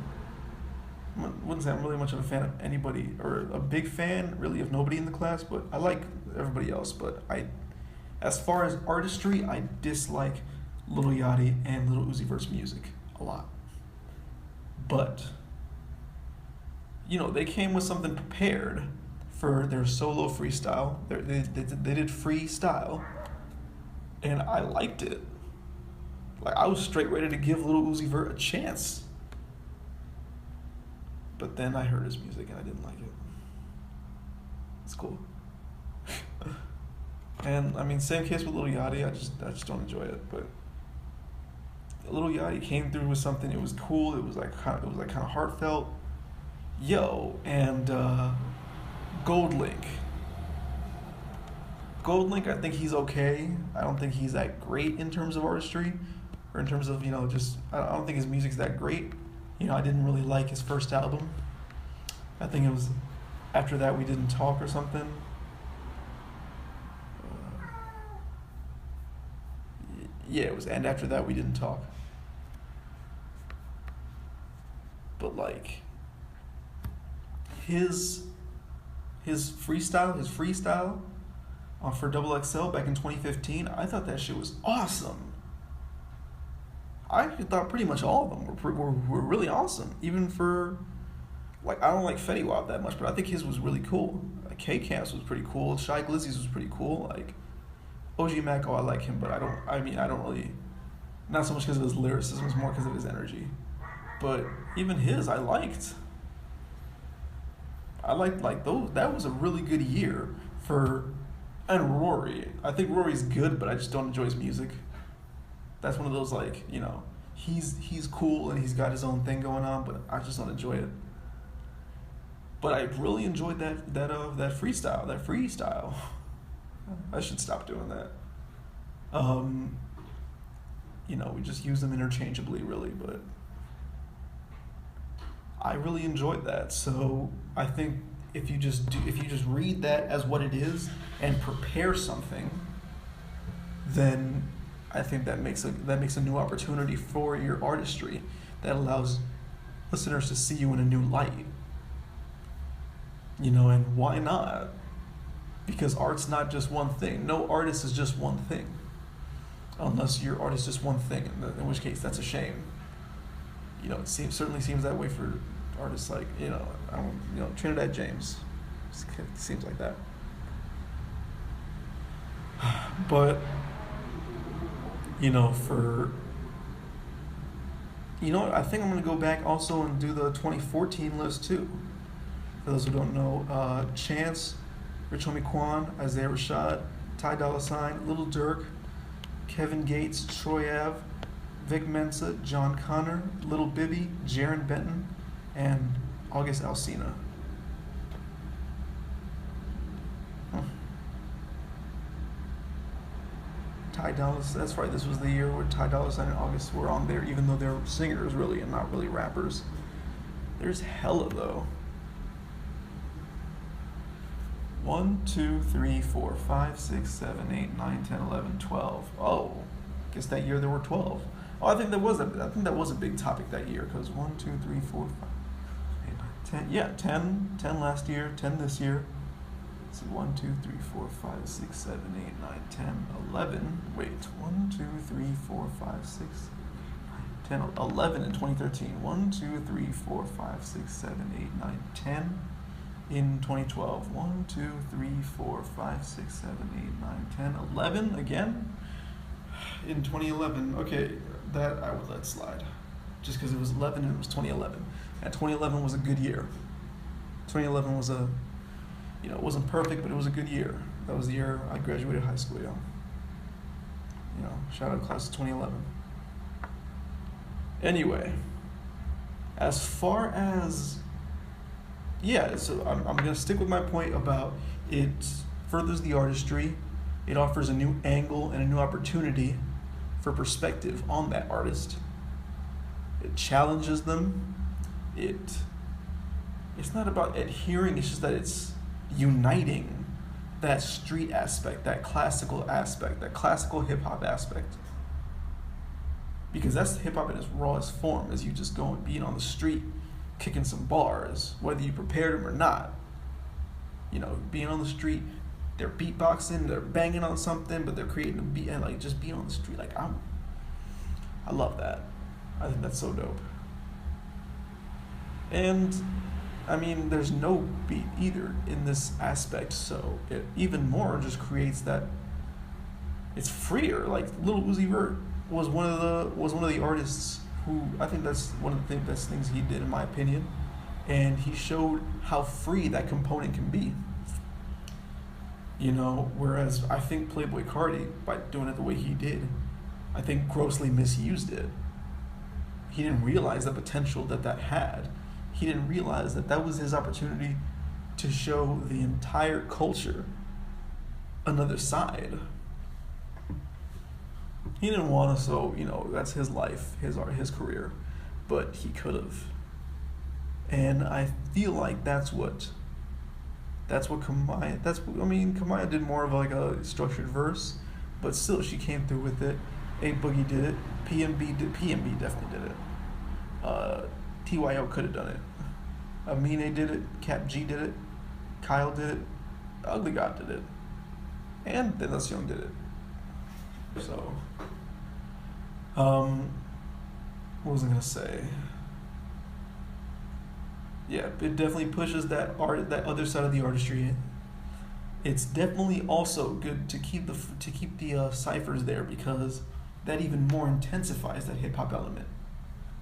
I wouldn't say I'm really much of a fan of anybody, or a big fan, really, of nobody in the class, but I like everybody else. But as far as artistry, I dislike Lil Yachty and Lil Uzi Vert's music a lot. But, they came with something prepared for their solo freestyle. They did freestyle, and I liked it. Like, I was straight ready to give Lil Uzi Vert a chance. But then I heard his music and I didn't like it. It's cool. And I mean, same case with Lil Yachty. I just don't enjoy it. But Lil Yachty came through with something. It was cool. It was kind of heartfelt. And GoldLink. GoldLink, I think he's okay. I don't think he's that great in terms of artistry, or in terms of I don't think his music's that great. I didn't really like his first album. I think it was After That We Didn't Talk or something. Yeah, it was And After That We Didn't Talk. But his freestyle for XXL back in 2015, I thought that shit was awesome. I thought pretty much all of them were really awesome. Even for, I don't like Fetty Wap that much, but I think his was really cool. K-Camps was pretty cool. Shy Glizzy's was pretty cool. OG Mac, I like him, but I don't really, not so much because of his lyricism, it's more because of his energy. but even his I liked. Like those. That was a really good year for. And Rory. I think Rory's good, but I just don't enjoy his music. That's one of those, like, you know, he's cool and he's got his own thing going on, but I just don't enjoy it. But I really enjoyed that freestyle. I should stop doing that. You know, we just use them interchangeably, really, but I really enjoyed that. So I think if you just read that as what it is and prepare something, then I think that makes a new opportunity for your artistry that allows listeners to see you in a new light. You know, and why not? Because art's not just one thing. No artist is just one thing. Unless your art is just one thing, in which case that's a shame. You know, certainly seems that way for artists like, Trinidad James. It seems like that. But, I think I'm going to go back also and do the 2014 list too. For those who don't know, Chance, Rich Homie Quan, Isaiah Rashad, Ty Dolla $ign, Lil Durk, Kevin Gates, Troy Ave, Vic Mensa, John Connor, Little Bibby, Jaron Benton, and August Alsina. Ty Dolla, that's right, this was the year where Ty Dolla $ign and August were on there, even though they're singers really and not really rappers. There's hella though. 1, 2, 3, 4, 5, 6, 7, 8, 9, 10, 11, 12. Oh, guess that year there were 12. Oh, I think that was a big topic that year, because 1, 2, 3, 4, 5, 8, 9, 10. Yeah, 10 last year, 10 this year. So 1, 2, 3, 4, 5, 6, 7, 8, 9, 10, 11. Wait, 1, 2, 3, 4, 5, 6, 9, 10, 11 in 2013. 1, 2, 3, 4, 5, 6, 7, 8, 9, 10 in 2012. 1, 2, 3, 4, 5, 6, 7, 8, 9, 10, 11 again in 2011. Okay, that I would let slide. Just because it was 11 and it was 2011. And 2011 was a good year. 2011 was it wasn't perfect, but it was a good year. That was the year I graduated high school, yo. Shout out class of 2011. Anyway, as far as, so I'm going to stick with my point about it furthers the artistry. It offers a new angle and a new opportunity for perspective on that artist. It challenges them. It's not about adhering, it's just that it's uniting that street aspect, that classical hip-hop aspect. Because that's hip-hop in its rawest form, as you just going being on the street, kicking some bars, whether you prepared them or not. Being on the street, they're beatboxing, they're banging on something, but they're creating a beat, and just being on the street, I love that. I think that's so dope. And there's no beat either in this aspect, so it even more just creates that it's freer. Like Lil Uzi Vert was one of the artists who, I think that's one of the best things he did in my opinion, and he showed how free that component can be. Whereas I think Playboi Carti, by doing it the way he did, I think grossly misused it. He didn't realize the potential that had. He didn't realize that was his opportunity to show the entire culture another side. He didn't want to, so, that's his life, his art, his career, but he could have. And I feel like that's what Kamaya, Kamaya did more of a structured verse, but still she came through with it. A Boogie did it, PNB definitely did it. TYO could have done it. Amine did it, Cap G did it, Kyle did it, Ugly God did it, and Dennis Young did it. So, what was I gonna say? Yeah, it definitely pushes that other side of the artistry. It's definitely also good to keep the ciphers there, because that even more intensifies that hip hop element.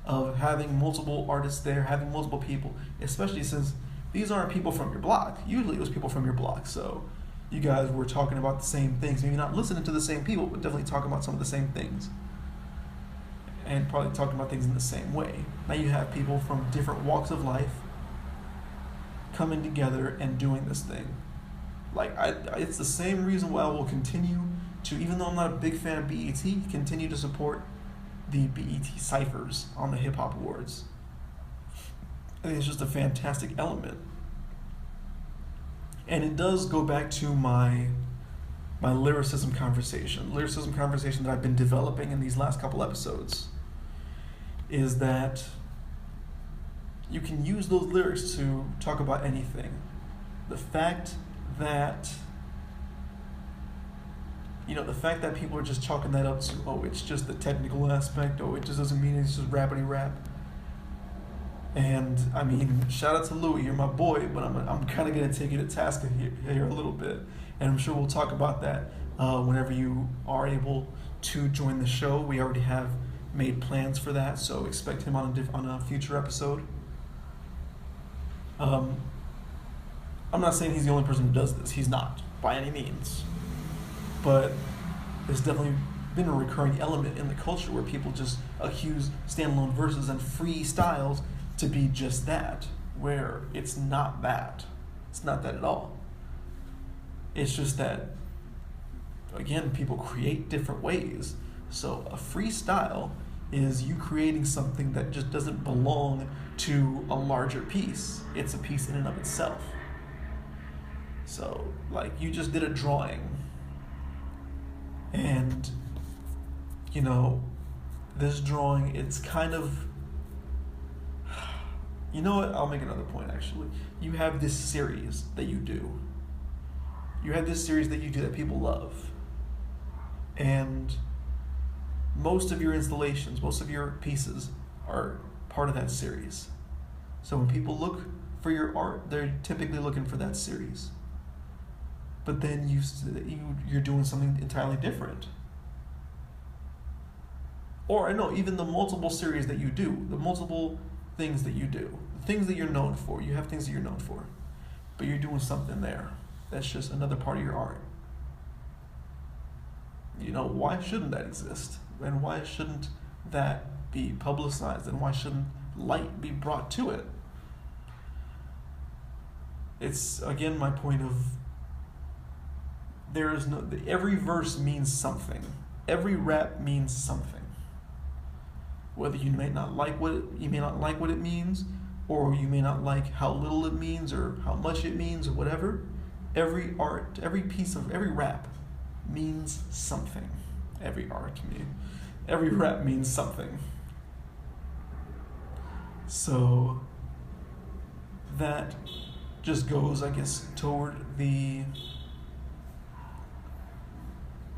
of having multiple artists there, having multiple people, especially since these aren't people from your block. Usually it was people from your block, so you guys were talking about the same things. Maybe not listening to the same people, but definitely talking about some of the same things. And probably talking about things in the same way. Now you have people from different walks of life coming together and doing this thing. Like, it's the same reason why I will continue to, even though I'm not a big fan of BET, continue to support the BET Cyphers on the Hip Hop Awards. I think it's just a fantastic element. And it does go back to my lyricism conversation that I've been developing in these last couple episodes, is that you can use those lyrics to talk about anything. The fact that people are just chalking that up to, oh, it's just the technical aspect, oh, it just doesn't mean it's just rappity rap. And I mean, shout out to Louis, you're my boy, but I'm kind of gonna take you to task here a little bit, and I'm sure we'll talk about that whenever you are able to join the show. We already have made plans for that, so expect him on a future episode. I'm not saying he's the only person who does this. He's not, by any means. But there's definitely been a recurring element in the culture where people just accuse standalone verses and freestyles to be just that, where it's not that. It's not that at all. It's just that, again, people create different ways. So a freestyle is you creating something that just doesn't belong to a larger piece. It's a piece in and of itself. So, like, you just did a drawing, and, this drawing, it's kind of, you know what, I'll make another point, actually. You have this series that you do. That people love. And most of your installations, most of your pieces are part of that series. So when people look for your art, they're typically looking for that series. But then you're doing something entirely different. Or I know, even the multiple series that you do, the multiple things that you do, the things that you're known for, you have things that you're known for, but you're doing something there. That's just another part of your art. Why shouldn't that exist? And why shouldn't that be publicized? And why shouldn't light be brought to it? It's, again, my point of, every verse means something. Every rap means something. Whether you may not like what it means, or you may not like how little it means, or how much it means, or whatever. Every rap means something. Every rap means something. So that just goes, I guess, toward the.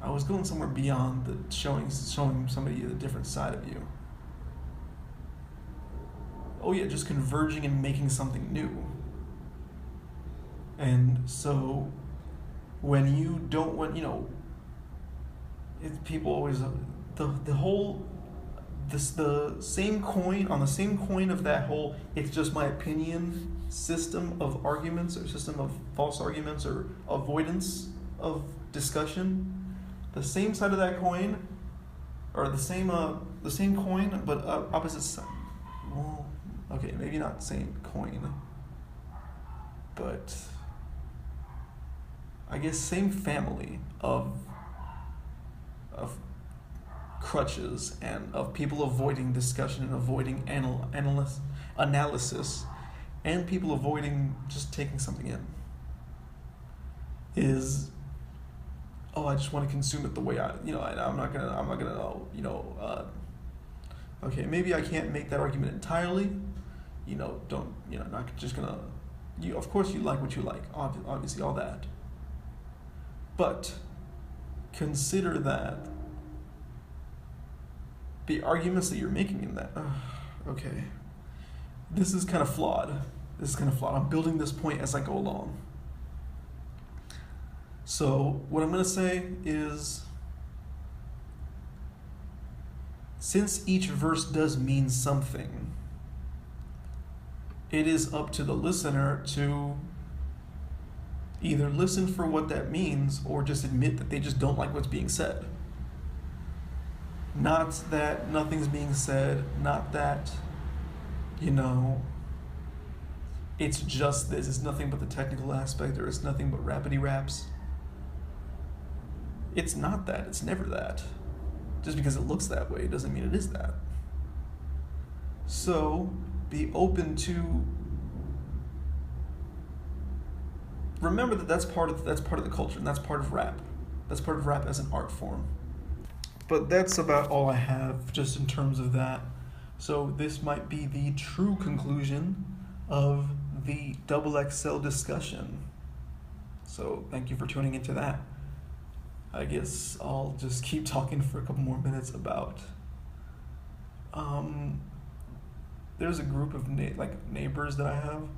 I was going somewhere beyond the showing somebody a different side of you. Oh yeah, just converging and making something new. And so when you don't people always the same coin, on the same coin of that whole it's just my opinion system of arguments, or system of false arguments, or avoidance of discussion. The same side of that coin, or the same coin, but opposite side. Well, okay, maybe not same coin, but I guess same family of crutches, and of people avoiding discussion and avoiding analysis, and people avoiding just taking something in, is, oh, I just want to consume it the way I'm not gonna, okay, maybe I can't make that argument entirely, not just gonna, of course you like what you like, obviously all that, but consider that the arguments that you're making in that, okay, this is kind of flawed. I'm building this point as I go along. So what I'm going to say is, since each verse does mean something, it is up to the listener to either listen for what that means or just admit that they just don't like what's being said. Not that nothing's being said, not that, it's just this, it's nothing but the technical aspect, or it's nothing but rapidy raps. It's not that, it's never that. Just because it looks that way doesn't mean it is that. So, be open to, remember that that's part of the culture, and that's part of rap. That's part of rap as an art form. But that's about all I have just in terms of that. So this might be the true conclusion of the XXL discussion. So thank you for tuning into that. I guess I'll just keep talking for a couple more minutes about there's a group of neighbors that I have.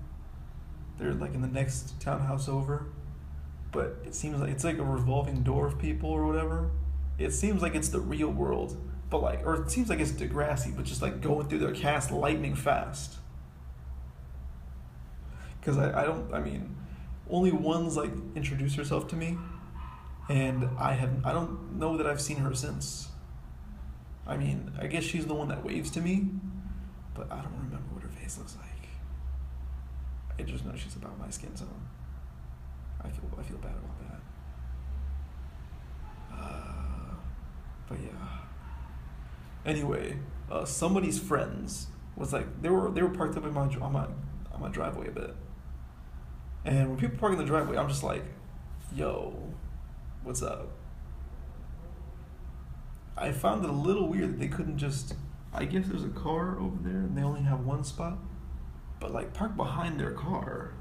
They're like in the next townhouse over, but it seems like it's like a revolving door of people or whatever. It seems like it's the real world, but or it seems like it's Degrassi, but just like going through their cast lightning fast. Because only one's like introduced herself to me, and I don't know that I've seen her since. I guess she's the one that waves to me, but I don't remember what her face looks like. I just know she's about my skin tone. I feel bad about that. But yeah. Anyway, somebody's friends was like they were parked up on my driveway a bit, and when people park in the driveway, I'm just like, "Yo, what's up?" I found it a little weird that they couldn't just. I guess there's a car over there, and they only have one spot, but like park behind their car.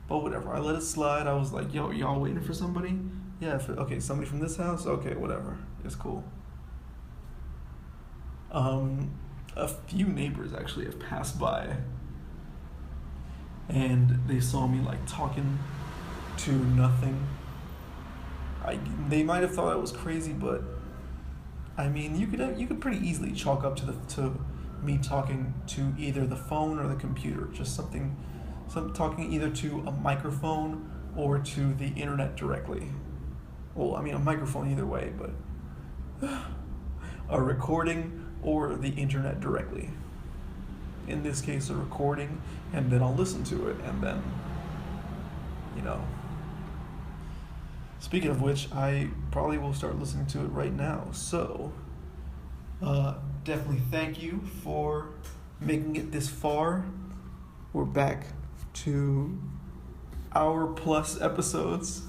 But whatever, I let it slide. I was like, "Yo, y'all waiting for somebody?" Yeah, okay, somebody from this house? Okay, whatever. It's cool. A few neighbors actually have passed by, and they saw me like talking to nothing. They might have thought I was crazy, but you could pretty easily chalk up to me talking to either the phone or the computer, just some talking either to a microphone or to the internet directly. Well, a microphone either way, but a recording or the internet directly. In this case, a recording, and then I'll listen to it, and then, Speaking of which, I probably will start listening to it right now. So, definitely thank you for making it this far. We're back to hour-plus episodes.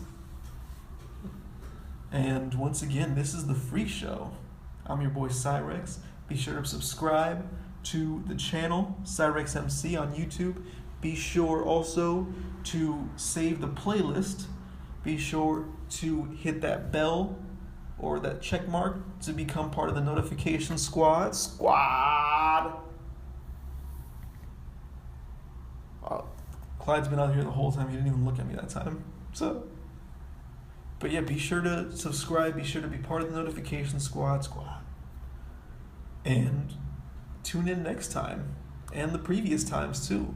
And once again, this is the Free Show. I'm your boy Cyrex. Be sure to subscribe to the channel, Cyrex MC on YouTube. Be sure also to save the playlist. Be sure to hit that bell or that check mark to become part of the notification squad. Clyde's been out here the whole time. He didn't even look at me that time. But yeah, be sure to subscribe. Be sure to be part of the notification squad. And tune in next time and the previous times too.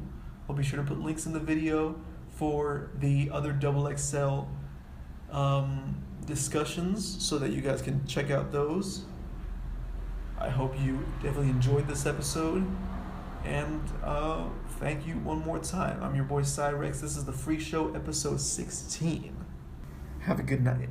I'll be sure to put links in the video for the other XXL discussions so that you guys can check out those. I hope you definitely enjoyed this episode, and thank you one more time. I'm your boy Cyrex. This is the Free Show, episode 16. Have a good night.